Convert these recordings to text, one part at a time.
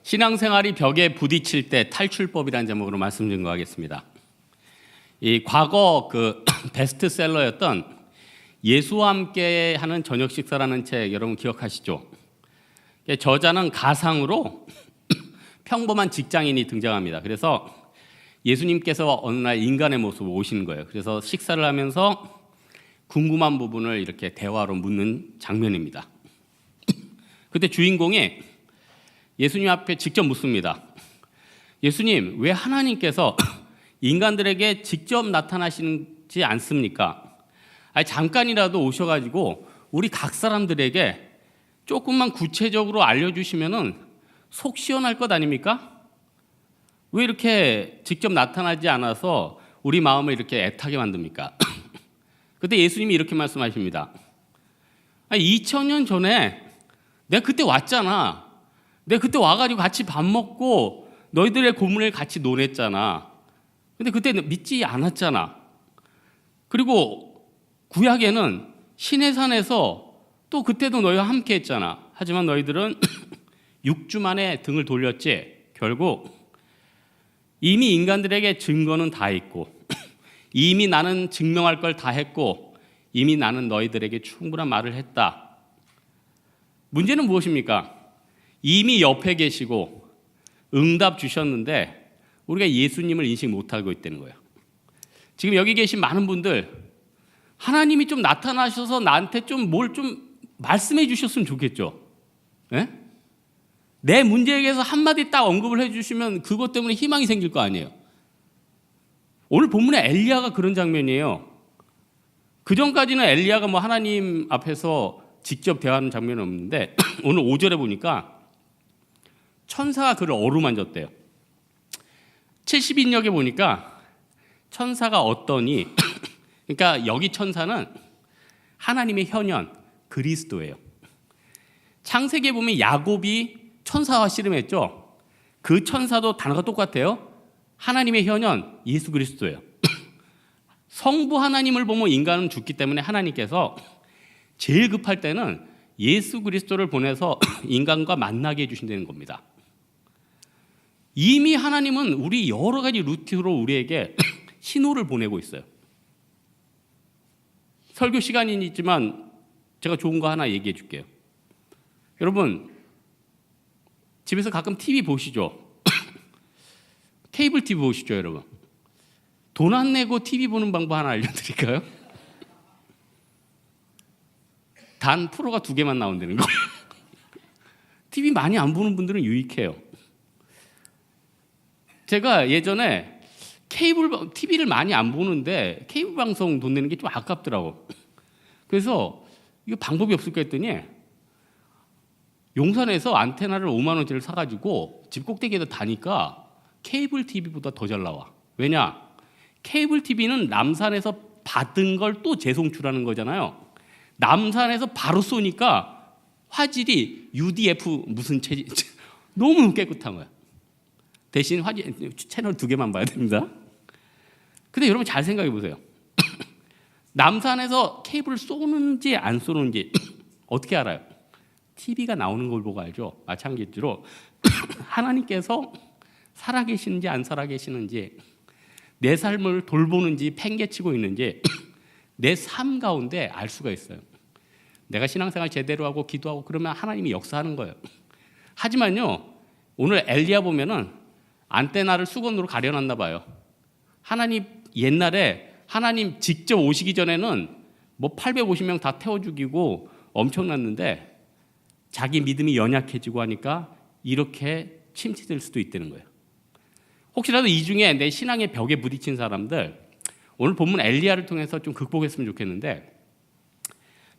신앙생활이 벽에 부딪힐 때 탈출법이라는 제목으로 말씀 증거하겠습니다. 이 과거 베스트셀러였던 예수와 함께 하는 저녁 식사라는 책 여러분 기억하시죠? 저자는 가상으로 평범한 직장인이 등장합니다. 그래서 예수님께서 어느 날 인간의 모습으로 오시는 거예요. 그래서 식사를 하면서 궁금한 부분을 이렇게 대화로 묻는 장면입니다. 그때 주인공이 예수님 앞에 직접 묻습니다. 예수님, 왜 하나님께서 인간들에게 직접 나타나시지 않습니까? 아니, 잠깐이라도 오셔가지고 우리 각 사람들에게 조금만 구체적으로 알려주시면은 속 시원할 것 아닙니까? 왜 이렇게 직접 나타나지 않아서 우리 마음을 이렇게 애타게 만듭니까? 그때 예수님이 이렇게 말씀하십니다. 2000년 전에 내가 그때 왔잖아. 내가 그때 와가지고 같이 밥 먹고 너희들의 고문을 같이 논했잖아. 근데 그때 믿지 않았잖아. 그리고 구약에는 시내산에서 또 그때도 너희와 함께 했잖아. 하지만 너희들은 6주 만에 등을 돌렸지. 결국 이미 인간들에게 증거는 다 있고 이미 나는 증명할 걸 다 했고 이미 나는 너희들에게 충분한 말을 했다. 문제는 무엇입니까? 이미 옆에 계시고 응답 주셨는데 우리가 예수님을 인식 못하고 있다는 거예요. 지금 여기 계신 많은 분들 하나님이 좀 나타나셔서 나한테 좀 뭘 좀 말씀해 주셨으면 좋겠죠. 네? 내 문제에 대해서 한마디 딱 언급을 해 주시면 그것 때문에 희망이 생길 거 아니에요. 오늘 본문에 엘리야가 그런 장면이에요. 그전까지는 엘리야가 뭐 하나님 앞에서 직접 대화하는 장면은 없는데 오늘 5절에 보니까 천사가 그를 어루만졌대요. 70인역에 보니까 천사가 어떠니 그러니까 여기 천사는 하나님의 현현 그리스도예요. 창세기에 보면 야곱이 천사와 씨름했죠. 그 천사도 단어가 똑같아요. 하나님의 현현 예수 그리스도예요. 성부 하나님을 보면 인간은 죽기 때문에 하나님께서 제일 급할 때는 예수 그리스도를 보내서 인간과 만나게 해주신다는 겁니다. 이미 하나님은 우리 여러 가지 루트로 우리에게 신호를 보내고 있어요. 설교 시간이 있지만 제가 좋은 거 하나 얘기해 줄게요. 여러분 집에서 가끔 TV 보시죠? 케이블 TV 보시죠, 여러분. 돈 안 내고 TV 보는 방법 하나 알려드릴까요? 단 프로가 2개만 나온다는 거. TV 많이 안 보는 분들은 유익해요. 제가 예전에 케이블 TV를 많이 안 보는데 케이블 방송 돈 내는 게 좀 아깝더라고. 그래서 이거 방법이 없을까 했더니 용산에서 안테나를 5만 원짜리를 사가지고 집 꼭대기에다 다니까 케이블 TV보다 더 잘 나와. 왜냐? 케이블 TV는 남산에서 받은 걸 또 재송출하는 거잖아요. 남산에서 바로 쏘니까 화질이 UDF 무슨 체질 너무 깨끗한 거야. 대신 채널 2개만 봐야 됩니다. 근데 여러분 잘 생각해 보세요. 남산에서 케이블을 쏘는지 안 쏘는지 어떻게 알아요? TV가 나오는 걸 보고 알죠. 마찬가지로 하나님께서 살아계시는지 안 살아계시는지 내 삶을 돌보는지 팽개치고 있는지 내 삶 가운데 알 수가 있어요. 내가 신앙생활 제대로 하고 기도하고 그러면 하나님이 역사하는 거예요. 하지만요 오늘 엘리야 보면은 안테나를 수건으로 가려놨나 봐요. 하나님 옛날에 하나님 직접 오시기 전에는 뭐 850명 다 태워 죽이고 엄청났는데 자기 믿음이 연약해지고 하니까 이렇게 침체될 수도 있다는 거예요. 혹시라도 이 중에 내 신앙의 벽에 부딪힌 사람들 오늘 본문 엘리야를 통해서 좀 극복했으면 좋겠는데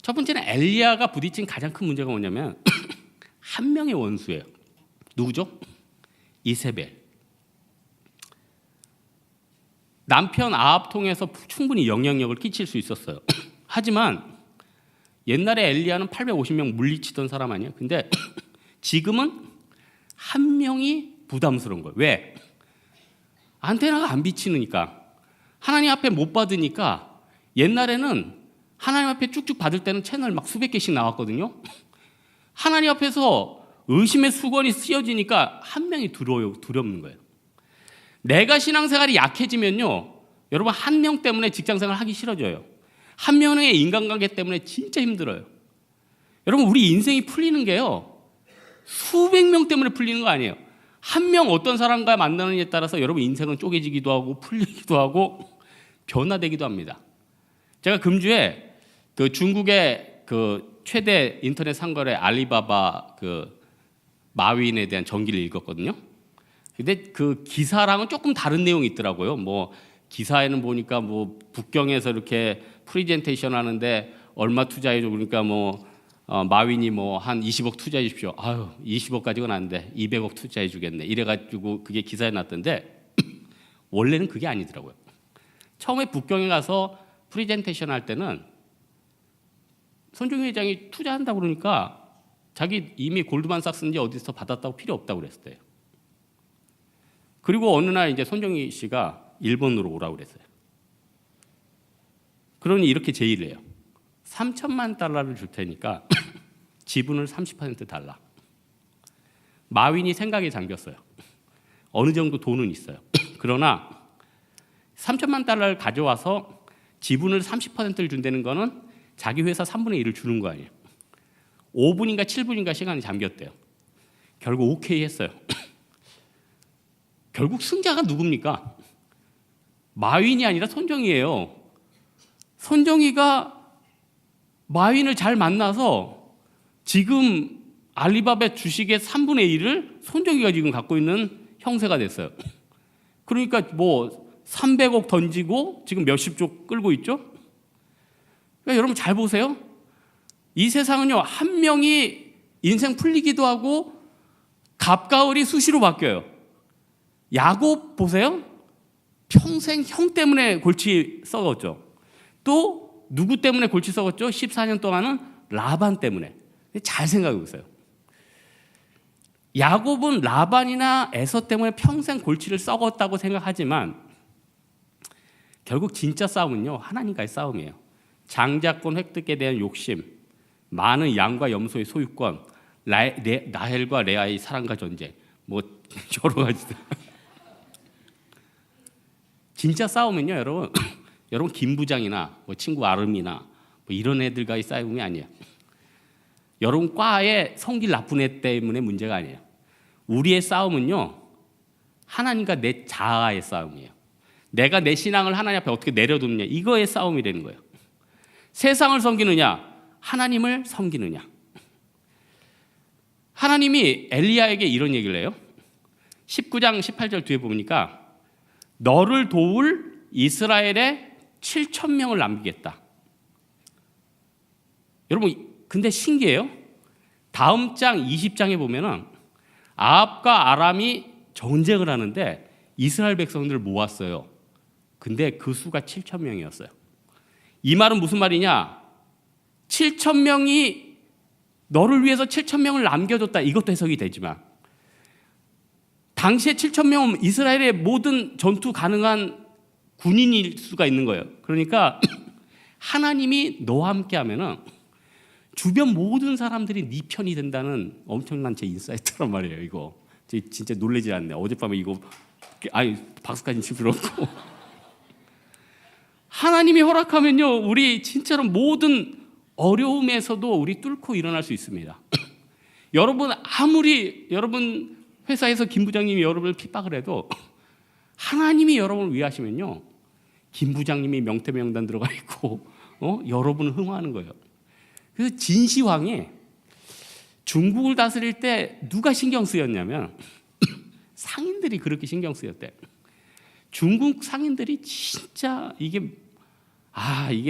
첫 번째는 엘리야가 부딪힌 가장 큰 문제가 뭐냐면 한 명의 원수예요. 누구죠? 이세벨. 남편 아합 통해서 충분히 영향력을 끼칠 수 있었어요. 하지만 옛날에 엘리야는 850명 물리치던 사람 아니에요? 근데 지금은 한 명이 부담스러운 거예요. 왜? 안테나가 안 비치니까. 하나님 앞에 못 받으니까 옛날에는 하나님 앞에 쭉쭉 받을 때는 채널 막 수백 개씩 나왔거든요. 하나님 앞에서 의심의 수건이 씌어지니까 한 명이 두렵는 거예요. 내가 신앙생활이 약해지면요, 여러분 한 명 때문에 직장생활 하기 싫어져요. 한 명의 인간관계 때문에 진짜 힘들어요. 여러분 우리 인생이 풀리는 게요, 수백 명 때문에 풀리는 거 아니에요. 한 명 어떤 사람과 만나느냐에 따라서 여러분 인생은 쪼개지기도 하고 풀리기도 하고 변화되기도 합니다. 제가 금주에 그 중국의 그 최대 인터넷 상거래 알리바바 그 마윈에 대한 전기를 읽었거든요. 근데 그 기사랑은 조금 다른 내용이 있더라고요. 뭐 기사에는 보니까 뭐 북경에서 이렇게 프리젠테이션 하는데 얼마 투자해줘 그러니까 뭐 마윈이 뭐 한 20억 투자해 주십시오. 아유 20억까지는 안 돼. 200억 투자해 주겠네. 이래가지고 그게 기사에 났던데 원래는 그게 아니더라고요. 처음에 북경에 가서 프리젠테이션 할 때는 손정희 회장이 투자한다고 그러니까 자기 이미 골드만삭스인지 어디서 받았다고 필요 없다고 그랬어요. 그리고 어느 날 이제 손정희 씨가 일본으로 오라고 그랬어요. 그러니 이렇게 제의를 해요. 3천만 달러를 줄 테니까 지분을 30% 달라. 마윈이 생각에 잠겼어요. 어느 정도 돈은 있어요. 그러나 3천만 달러를 가져와서 지분을 30%를 준다는 거는 자기 회사 3분의 1을 주는 거 아니에요. 5분인가 7분인가 시간이 잠겼대요. 결국 오케이 했어요. 결국 승자가 누굽니까? 마윈이 아니라 손정희예요. 손정희가 마윈을 잘 만나서 지금 알리바바 주식의 3분의 1을 손정희가 지금 갖고 있는 형세가 됐어요. 그러니까 뭐 300억 던지고 지금 몇십조 끌고 있죠? 그러니까 여러분 잘 보세요. 이 세상은요, 한 명이 인생 풀리기도 하고 갑가을이 수시로 바뀌어요. 야곱 보세요. 평생 형 때문에 골치 썩었죠. 또 누구 때문에 골치 썩었죠? 14년 동안은 라반 때문에. 잘 생각해 보세요. 야곱은 라반이나 에서 때문에 평생 골치를 썩었다고 생각하지만 결국 진짜 싸움은요, 하나님과의 싸움이에요. 장자권 획득에 대한 욕심, 많은 양과 염소의 소유권, 라헬과 레아의 사랑과 전쟁, 뭐 여러 가지들. 진짜 싸움은요, 여러분, 여러분 김 부장이나 뭐 친구 아름이나 뭐 이런 애들과의 싸움이 아니에요. 여러분 과의 성질 나쁜 애 때문에 문제가 아니에요. 우리의 싸움은요, 하나님과 내 자아의 싸움이에요. 내가 내 신앙을 하나님 앞에 어떻게 내려두느냐, 이거의 싸움이 되는 거예요. 세상을 섬기느냐, 하나님을 섬기느냐. 하나님이 엘리야에게 이런 얘기를 해요. 19장 18절 뒤에 보니까 너를 도울 이스라엘에 7,000명을 남기겠다. 여러분 근데 신기해요. 다음 장 20장에 보면은 아합과 아람이 전쟁을 하는데 이스라엘 백성들을 모았어요. 근데 그 수가 7,000명이었어요. 이 말은 무슨 말이냐? 7,000명이 너를 위해서 7,000명을 남겨줬다. 이것도 해석이 되지만 당시에 7,000명은 이스라엘의 모든 전투 가능한 군인일 수가 있는 거예요. 그러니까 하나님이 너와 함께 하면은 주변 모든 사람들이 네 편이 된다는 엄청난 제 인사이트란 말이에요. 이거 진짜 놀라지 않네. 어젯밤에 이거 박수까지 칠 필요 없고 하나님이 허락하면요, 우리 진짜로 모든 어려움에서도 우리 뚫고 일어날 수 있습니다. 여러분 아무리 여러분 회사에서 김 부장님이 여러분을 핍박을 해도 하나님이 여러분을 위하시면요, 김 부장님이 명태명단 들어가 있고 여러분을 흥하는 거예요. 그래서 진시황이 중국을 다스릴 때 누가 신경 쓰였냐면 상인들이 그렇게 신경 쓰였대. 중국 상인들이 진짜 이게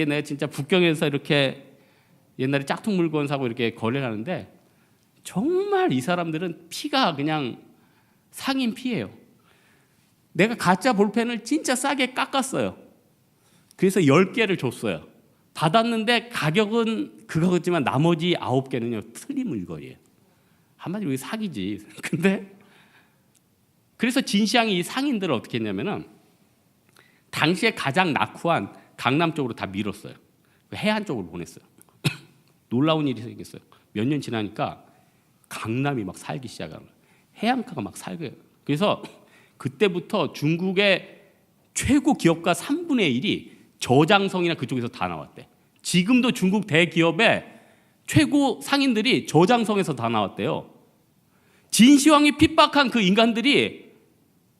내가 진짜 북경에서 이렇게 옛날에 짝퉁 물건 사고 이렇게 거래를 하는데 정말 이 사람들은 피가 그냥 상인 피예요. 내가 가짜 볼펜을 진짜 싸게 깎았어요. 그래서 10개를 줬어요. 받았는데 가격은 그거겠지만 나머지 9개는요 틀린 물건이에요. 한마디로 사기지. 근데 그래서 진시황이 이 상인들을 어떻게 했냐면은 당시에 가장 낙후한 강남 쪽으로 다 밀었어요. 해안 쪽으로 보냈어요. 놀라운 일이 생겼어요. 몇 년 지나니까 강남이 막 살기 시작하는 거예요. 해안가가 막 살게. 그래서 그때부터 중국의 최고 기업가 3분의 1이 저장성이나 그쪽에서 다 나왔대. 지금도 중국 대기업의 최고 상인들이 저장성에서 다 나왔대요. 진시황이 핍박한 그 인간들이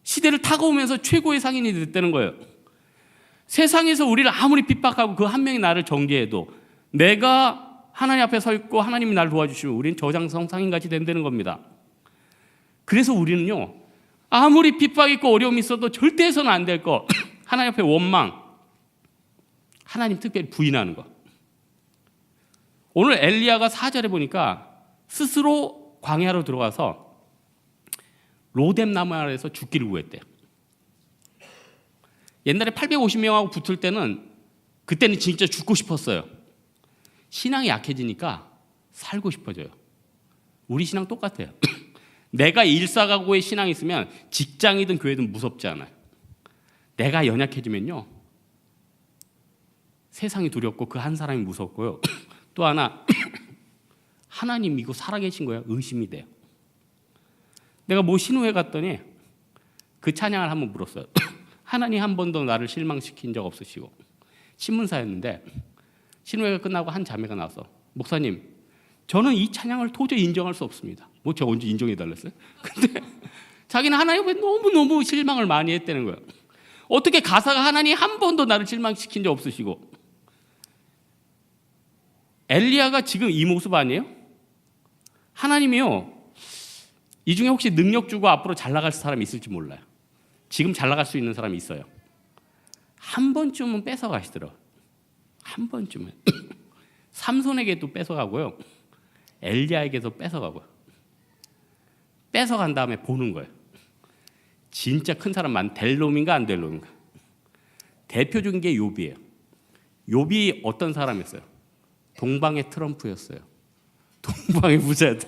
시대를 타고 오면서 최고의 상인이 됐다는 거예요. 세상에서 우리를 아무리 핍박하고 그 한 명이 나를 정죄해도 내가 하나님 앞에 서 있고 하나님이 나를 도와주시면 우리는 저장성 상인같이 된다는 겁니다. 그래서 우리는요, 아무리 핍박이 있고 어려움이 있어도 절대 해서는 안 될 거, 하나님 앞에 원망, 하나님 특별히 부인하는 거. 오늘 엘리야가 4절에 보니까 스스로 광야로 들어가서 로뎀 나무 아래에서 죽기를 구했대요. 옛날에 850명하고 붙을 때는 그때는 진짜 죽고 싶었어요. 신앙이 약해지니까 살고 싶어져요. 우리 신앙 똑같아요. 내가 일사각오의 신앙이 있으면 직장이든 교회든 무섭지 않아요. 내가 연약해지면요, 세상이 두렵고 그 한 사람이 무섭고요. 또 하나, 하나님 믿고 살아계신 거야 의심이 돼요. 내가 뭐 신우회 갔더니 그 찬양을 한번 물었어요. 하나님 한 번도 나를 실망시킨 적 없으시고, 신문사였는데 신우회가 끝나고 한 자매가 나와서 목사님, 저는 이 찬양을 도저히 인정할 수 없습니다. 뭐 제가 언제 인정해달랬어요? 근데 자기는 하나님 앞에 너무너무 실망을 많이 했다는 거예요. 어떻게 가사가 하나님 한 번도 나를 실망시킨 적 없으시고. 엘리야가 지금 이 모습 아니에요? 하나님이요, 이 중에 혹시 능력 주고 앞으로 잘 나갈 사람이 있을지 몰라요. 지금 잘 나갈 수 있는 사람이 있어요. 한 번쯤은 뺏어가시더라고요. 한 번쯤은. 삼손에게도 뺏어가고요, 엘리야에게도 뺏어가고요. 뺏어간 다음에 보는 거예요. 진짜 큰 사람만 될 놈인가 안 될 놈인가. 대표적인 게 욥이에요. 욥이 어떤 사람이었어요? 동방의 트럼프였어요. 동방의 부자였다.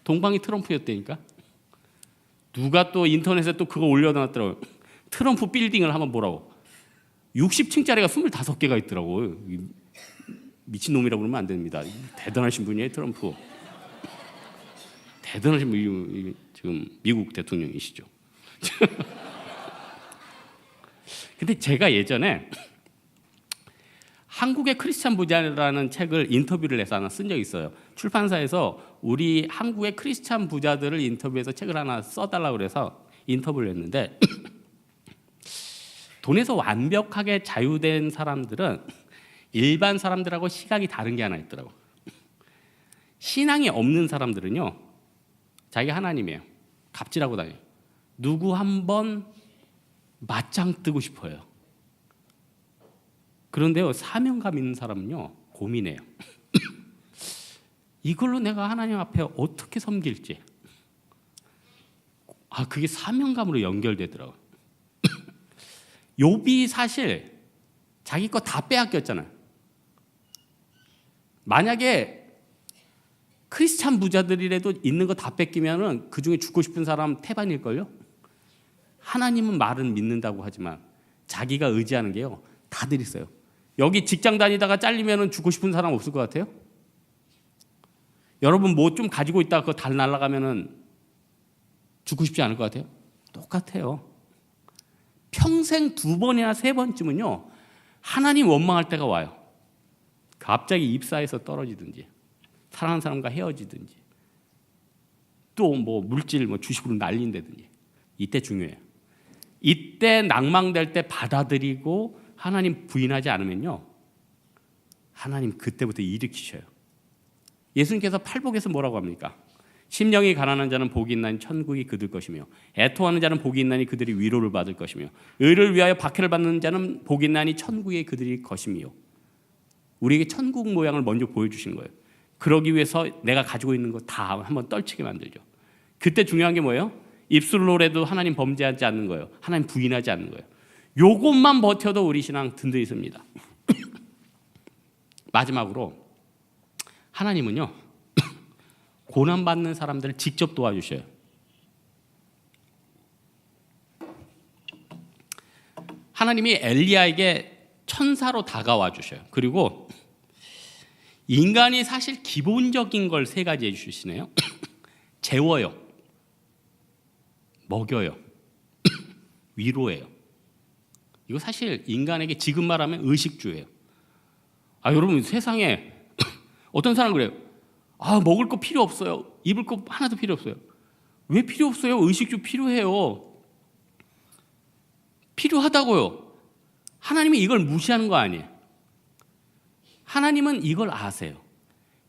동방이 트럼프였다니까. 누가 또 인터넷에 또 그거 올려놨더라고요. 트럼프 빌딩을 한번 보라고. 60층짜리가 25개가 있더라고요. 미친놈이라고 그러면 안 됩니다. 대단하신 분이에요, 트럼프. 대단하신 분, 지금 미국 대통령이시죠. 근데 제가 예전에 한국의 크리스찬 부자라는 책을 인터뷰를 해서 하나 쓴 적이 있어요. 출판사에서 우리 한국의 크리스찬 부자들을 인터뷰해서 책을 하나 써달라고 그래서 인터뷰를 했는데 돈에서 완벽하게 자유된 사람들은 일반 사람들하고 시각이 다른 게 하나 있더라고. 신앙이 없는 사람들은요, 자기가 하나님이에요. 갑질하고 다녀요. 누구 한번 맞짱 뜨고 싶어요. 그런데요, 사명감 있는 사람은요, 고민해요. 이걸로 내가 하나님 앞에 어떻게 섬길지. 그게 사명감으로 연결되더라고요. 욥이 사실 자기 거 다 빼앗겼잖아요. 만약에 크리스찬 부자들이라도 있는 거 다 뺏기면은 그 중에 죽고 싶은 사람 태반일걸요? 하나님은 말은 믿는다고 하지만 자기가 의지하는 게요, 다들 있어요. 여기 직장 다니다가 잘리면은 죽고 싶은 사람 없을 것 같아요? 여러분 뭐 좀 가지고 있다가 그거 다 날아가면은 죽고 싶지 않을 것 같아요? 똑같아요. 평생 2번이나 3번쯤은요, 하나님 원망할 때가 와요. 갑자기 입사해서 떨어지든지, 사랑하는 사람과 헤어지든지, 또 뭐 물질 주식으로 날린다든지. 이때 중요해요. 이때 낭망될 때 받아들이고 하나님 부인하지 않으면요, 하나님 그때부터 일으키셔요. 예수님께서 팔복에서 뭐라고 합니까? 심령이 가난한 자는 복이 있나니 천국이 그들 것이며, 애통하는 자는 복이 있나니 그들이 위로를 받을 것이며, 의를 위하여 박해를 받는 자는 복이 있나니 천국이 그들이 것이며. 우리에게 천국 모양을 먼저 보여주신 거예요. 그러기 위해서 내가 가지고 있는 거 다 한번 떨치게 만들죠. 그때 중요한 게 뭐예요? 입술로라도 하나님 범죄하지 않는 거예요. 하나님 부인하지 않는 거예요. 요것만 버텨도 우리 신앙 든든히 씁니다. 마지막으로 하나님은요, 고난받는 사람들을 직접 도와주셔요. 하나님이 엘리야에게 천사로 다가와 주셔요. 그리고 인간이 사실 기본적인 걸 세 가지 해주시네요. 재워요, 먹여요, 위로해요. 이거 사실 인간에게 지금 말하면 의식주예요. 여러분 세상에 어떤 사람은 그래요. 먹을 거 필요 없어요. 입을 거 하나도 필요 없어요. 왜 필요 없어요? 의식주 필요해요. 필요하다고요. 하나님이 이걸 무시하는 거 아니에요. 하나님은 이걸 아세요.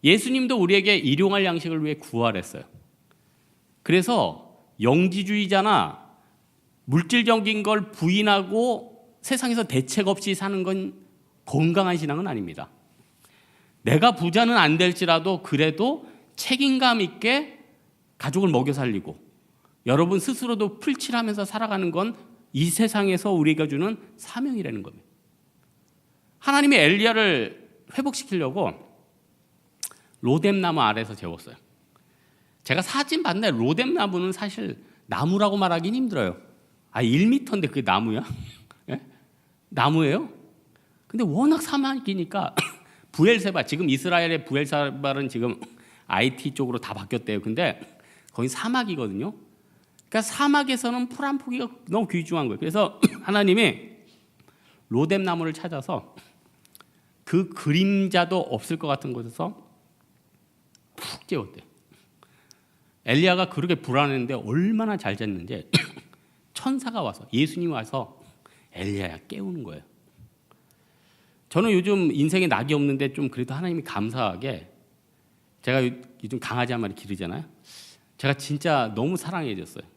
예수님도 우리에게 일용할 양식을 위해 구하랬어요. 그래서 영지주의자나 물질적인 걸 부인하고 세상에서 대책 없이 사는 건 건강한 신앙은 아닙니다. 내가 부자는 안 될지라도 그래도 책임감 있게 가족을 먹여 살리고 여러분 스스로도 풀칠하면서 살아가는 건 이 세상에서 우리가 주는 사명이라는 겁니다. 하나님이 엘리야를 회복시키려고 로뎀나무 아래에서 재웠어요. 제가 사진 봤는데 로뎀나무는 사실 나무라고 말하기는 힘들어요. 1m인데 그게 나무야? 예? 나무예요? 근데 워낙 사막이니까 부엘세바, 지금 이스라엘의 부엘세바는 지금 IT 쪽으로 다 바뀌었대요. 근데 거기 사막이거든요. 그러니까 사막에서는 풀 한 포기가 너무 귀중한 거예요. 그래서 하나님이 로뎀나무를 찾아서 그 그림자도 없을 것 같은 곳에서 푹 재웠대요. 엘리야가 그렇게 불안했는데 얼마나 잘 잤는지 천사가 와서, 예수님이 와서 엘리야야 깨우는 거예요. 저는 요즘 인생에 낙이 없는데 좀 그래도 하나님이 감사하게, 제가 요즘 강아지 한 마리 기르잖아요. 제가 진짜 너무 사랑해졌어요.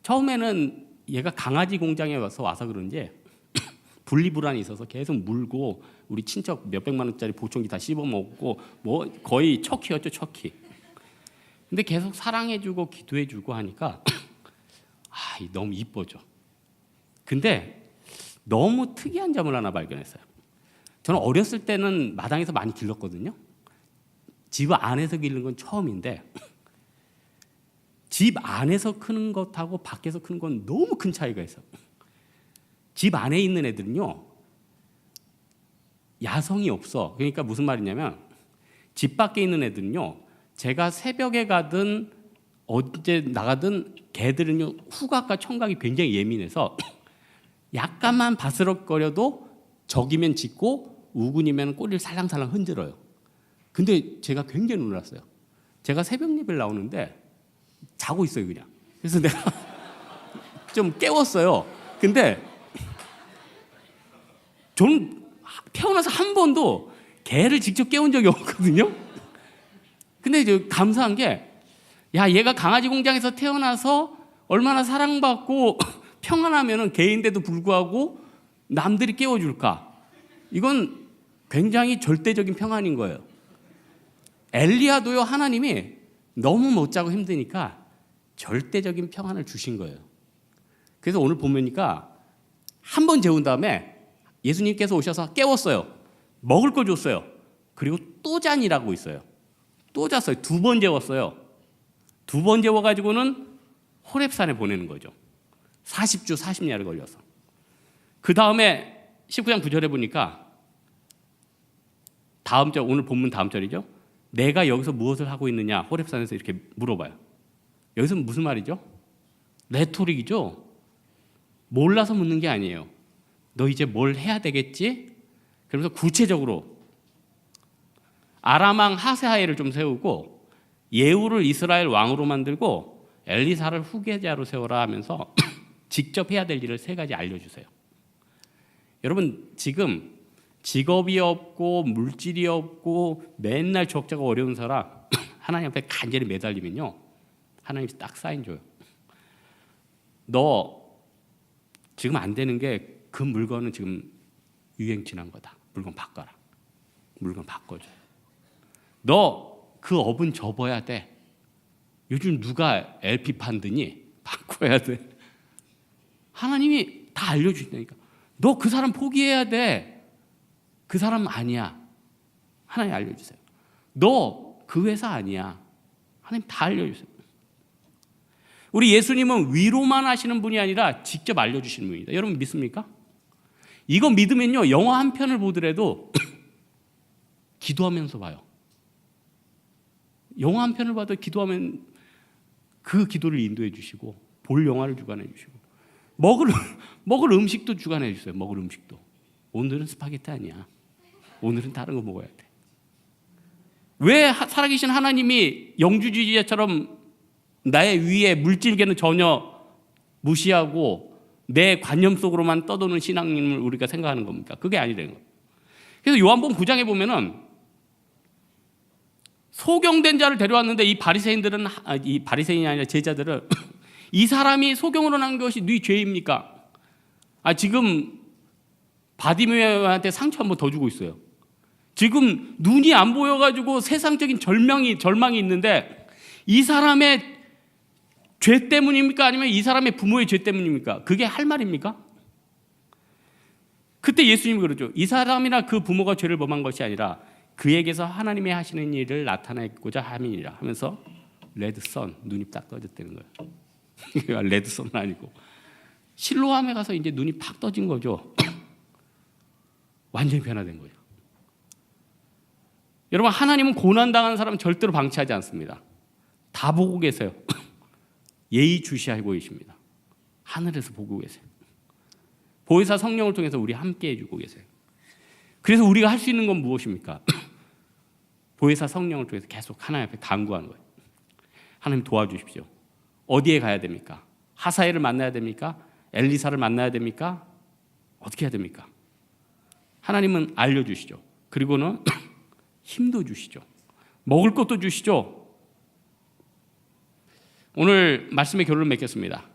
처음에는 얘가 강아지 공장에 와서 그런지 분리불안이 있어서 계속 물고 우리 친척 몇백만 원짜리 보청기 다 씹어먹고 뭐 거의 척키였죠, 척키. 근데 계속 사랑해주고 기도해주고 하니까 너무 이뻐져. 근데 너무 특이한 점을 하나 발견했어요. 저는 어렸을 때는 마당에서 많이 길렀거든요. 집 안에서 기르는 건 처음인데 집 안에서 크는 것하고 밖에서 크는 건 너무 큰 차이가 있어요. 집 안에 있는 애들은요, 야성이 없어. 그러니까 무슨 말이냐면 집 밖에 있는 애들은요, 제가 새벽에 가든 언제 나가든 개들은요 후각과 청각이 굉장히 예민해서 약간만 바스럭거려도 적이면 짖고 우군이면 꼬리를 살랑살랑 흔들어요. 근데 제가 굉장히 놀랐어요. 제가 새벽 예배를 나오는데 자고 있어요 그냥. 그래서 내가 좀 깨웠어요. 근데 저는 태어나서 한 번도 개를 직접 깨운 적이 없거든요. 근데 이제 감사한 게, 얘가 강아지 공장에서 태어나서 얼마나 사랑받고 평안하면은 개인데도 불구하고 남들이 깨워줄까? 이건 굉장히 절대적인 평안인 거예요. 엘리야도요, 하나님이 너무 못 자고 힘드니까 절대적인 평안을 주신 거예요. 그래서 오늘 보니까 한 번 재운 다음에 예수님께서 오셔서 깨웠어요. 먹을 거 줬어요. 그리고 또 잔이라고 있어요. 또 잤어요. 2번 재웠어요. 2번 재워가지고는 호렙산에 보내는 거죠. 40주 40야를 걸려서. 그 다음에 19장 9절에 보니까 다음 절, 오늘 본문 다음 절이죠. 내가 여기서 무엇을 하고 있느냐, 호렙산에서 이렇게 물어봐요. 여기서 무슨 말이죠? 레토릭이죠. 몰라서 묻는 게 아니에요. 너 이제 뭘 해야 되겠지? 그러면서 구체적으로 아람 왕 하세하이를 좀 세우고 예후를 이스라엘 왕으로 만들고 엘리사를 후계자로 세워라 하면서 직접 해야 될 일을 3가지 알려주세요. 여러분, 지금 직업이 없고 물질이 없고 맨날 적자가 어려운 사람 하나님 앞에 간절히 매달리면요, 하나님이 딱 사인 줘요. 너 지금 안 되는 게 그 물건은 지금 유행 지난 거다. 물건 바꿔라. 물건 바꿔줘요. 너 그 업은 접어야 돼. 요즘 누가 LP 판드니? 바꿔야 돼. 하나님이 다 알려주신다니까. 너 그 사람 포기해야 돼. 그 사람 아니야. 하나님 알려주세요. 너 그 회사 아니야. 하나님 다 알려주세요. 우리 예수님은 위로만 하시는 분이 아니라 직접 알려주시는 분입니다. 여러분 믿습니까? 이거 믿으면요, 영화 한 편을 보더라도 기도하면서 봐요. 영화 한 편을 봐도 기도하면 그 기도를 인도해 주시고, 볼 영화를 주관해 주시고, 먹을 음식도 주관해 주세요. 먹을 음식도. 오늘은 스파게티 아니야. 오늘은 다른 거 먹어야 돼. 왜 살아계신 하나님이 영주주의자처럼 나의 위에 물질계는 전혀 무시하고 내 관념 속으로만 떠도는 신앙님을 우리가 생각하는 겁니까? 그게 아니라는 거예요. 그래서 요한복음 9장에 보면은 소경된 자를 데려왔는데 이 바리새인들은, 이 바리새인이 아니라 제자들은 이 사람이 소경으로 난 것이 네 죄입니까? 지금 바디메오한테 상처 한번 더 주고 있어요. 지금 눈이 안 보여가지고 세상적인 절망이 있는데 이 사람의 죄 때문입니까? 아니면 이 사람의 부모의 죄 때문입니까? 그게 할 말입니까? 그때 예수님이 그러죠. 이 사람이나 그 부모가 죄를 범한 것이 아니라 그에게서 하나님이 하시는 일을 나타내고자 함이니라 하면서 레드선, 눈이 딱 떠졌다는 거예요. 레드선은 아니고 실로암에 가서 이제 눈이 팍 떠진 거죠. 완전히 변화된 거예요. 여러분, 하나님은 고난당하는 사람 절대로 방치하지 않습니다. 다 보고 계세요. 예의주시하고 계십니다. 하늘에서 보고 계세요. 보혜사 성령을 통해서 우리 함께 해주고 계세요. 그래서 우리가 할 수 있는 건 무엇입니까? 보혜사 성령을 통해서 계속 하나님 앞에 간구하는 거예요. 하나님 도와주십시오. 어디에 가야 됩니까? 하사엘을 만나야 됩니까? 엘리사를 만나야 됩니까? 어떻게 해야 됩니까? 하나님은 알려주시죠. 그리고는 힘도 주시죠. 먹을 것도 주시죠. 오늘 말씀의 결론을 맺겠습니다.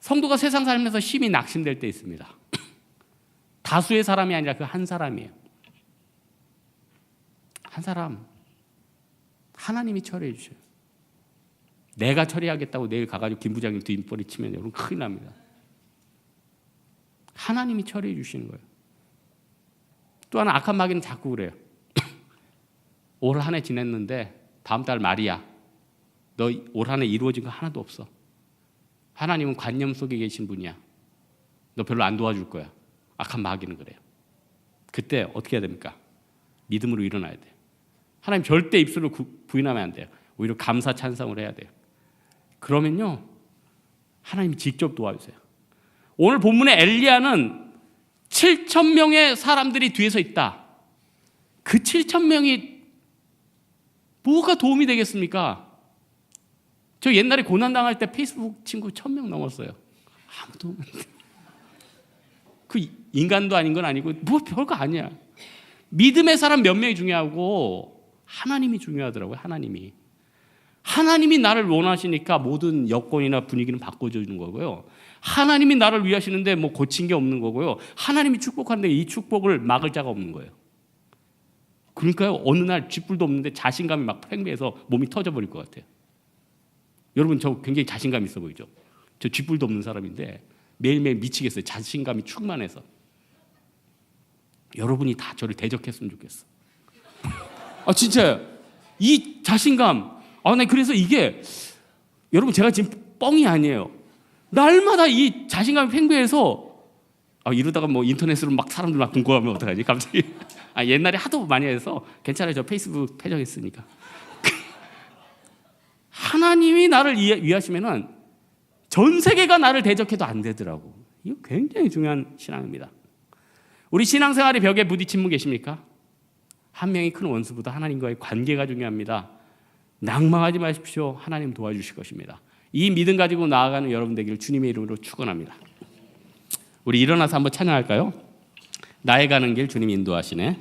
성도가 세상 살면서 심히 낙심될 때 있습니다. 다수의 사람이 아니라 그 한 사람이에요. 한 사람. 하나님이 처리해 주셔요. 내가 처리하겠다고 내일 가가지고 김 부장님 뒷머리 치면 여러분 큰일 납니다. 하나님이 처리해 주시는 거예요. 또 하나, 악한 마귀는 자꾸 그래요. 올 한 해 지냈는데 다음 달 말이야. 너 올 한 해 이루어진 거 하나도 없어. 하나님은 관념 속에 계신 분이야. 너 별로 안 도와줄 거야. 악한 마귀는 그래요. 그때 어떻게 해야 됩니까? 믿음으로 일어나야 돼요. 하나님 절대 입술로 부인하면 안 돼요. 오히려 감사 찬송을 해야 돼요. 그러면요, 하나님이 직접 도와주세요. 오늘 본문의 엘리야는 7,000명의 사람들이 뒤에서 있다. 그 7,000명이 뭐가 도움이 되겠습니까? 저 옛날에 고난당할 때 페이스북 친구 1,000명 넘었어요. 아무도. 그 인간도 아닌 건 아니고 뭐 별거 아니야. 믿음의 사람 몇 명이 중요하고 하나님이 중요하더라고요. 하나님이 나를 원하시니까 모든 여건이나 분위기는 바꿔주는 거고요. 하나님이 나를 위하시는데 뭐 고친 게 없는 거고요. 하나님이 축복하는데 이 축복을 막을 자가 없는 거예요. 그러니까요, 어느 날 쥐뿔도 없는데 자신감이 막 팽배해서 몸이 터져버릴 것 같아요. 여러분, 저 굉장히 자신감 있어 보이죠? 저 쥐뿔도 없는 사람인데 매일매일 미치겠어요. 자신감이 충만해서. 여러분이 다 저를 대적했으면 좋겠어. 진짜요. 이 자신감. 나 그래서 이게, 여러분, 제가 지금 뻥이 아니에요. 날마다 이 자신감이 팽배해서 이러다가 뭐 인터넷으로 막 사람들 막 궁금하면 어떡하지? 갑자기. 옛날에 하도 많이 해서 괜찮아요. 저 페이스북 폐정했으니까. 하나님이 나를 위하시면은 전 세계가 나를 대적해도 안 되더라고. 이거 굉장히 중요한 신앙입니다. 우리 신앙생활의 벽에 부딪힌 분 계십니까? 한 명이 큰 원수보다 하나님과의 관계가 중요합니다. 낭망하지 마십시오. 하나님 도와주실 것입니다. 이 믿음 가지고 나아가는 여러분 되기를 주님의 이름으로 축원합니다. 우리 일어나서 한번 찬양할까요? 나의 가는 길 주님이 인도하시네.